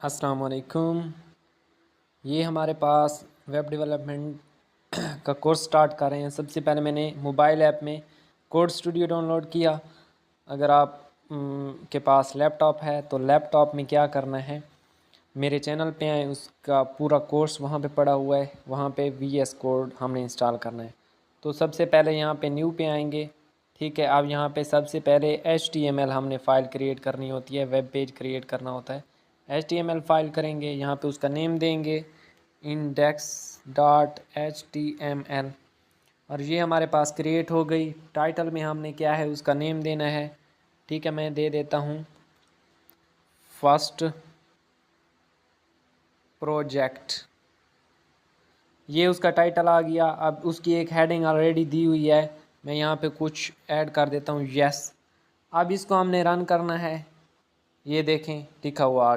अस्सलाम वालेकुम। ये हमारे पास वेब डेवलपमेंट का कोर्स स्टार्ट कर रहे हैं। सबसे पहले मैंने मोबाइल ऐप में कोड स्टूडियो डाउनलोड किया। अगर आप के पास लैपटॉप है तो लैपटॉप में क्या करना है, मेरे चैनल पे आए, उसका पूरा कोर्स वहाँ पे पड़ा हुआ है। वहाँ पे VS कोड हमने इंस्टॉल करना है। तो सबसे पहले यहाँ पे न्यू पे आएंगे। ठीक है, अब यहाँ पे सबसे पहले HTML हमने फ़ाइल क्रिएट करनी होती है, वेब पेज क्रिएट करना होता है। HTML फ़ाइल करेंगे, यहाँ पे उसका नेम देंगे index.html और ये हमारे पास क्रिएट हो गई। टाइटल में हमने क्या है उसका नेम देना है। ठीक है, मैं दे देता हूँ फर्स्ट प्रोजेक्ट। ये उसका टाइटल आ गया। अब उसकी एक हेडिंग ऑलरेडी दी हुई है, मैं यहाँ पे कुछ ऐड कर देता हूँ यस। अब इसको हमने रन करना है। ये देखें लिखा हुआ आ